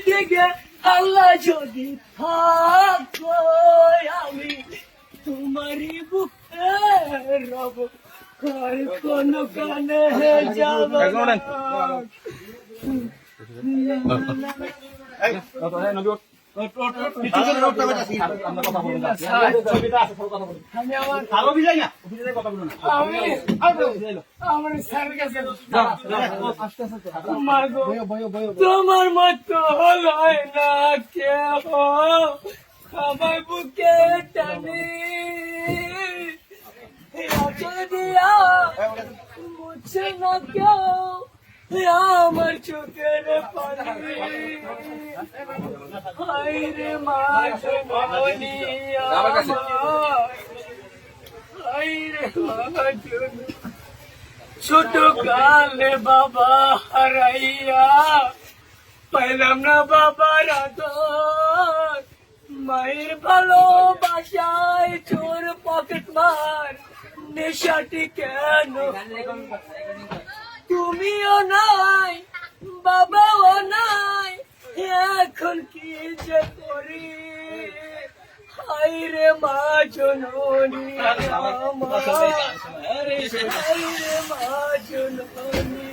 থেকে আল্লাহ যদি থাকো আমি তোমারই বুকে রব আর কোন কানে যাব তোমার মতো হয় না কেহ আমার বুকে টানি দিয়া মুছে না কেউ আমার চোখের পানি হায়রে মা জননী হায়রে মা জননী ছোট কালে বাবা হারাইয়া পাইলাম না বাবার আদর মায়ের ভালোবাসায় চোর পকেট মার নেশাটি কেন তুমিও নাই বাবাও নাই এখন কি যে করি হায়রে মা জননী হায়রে মা জননী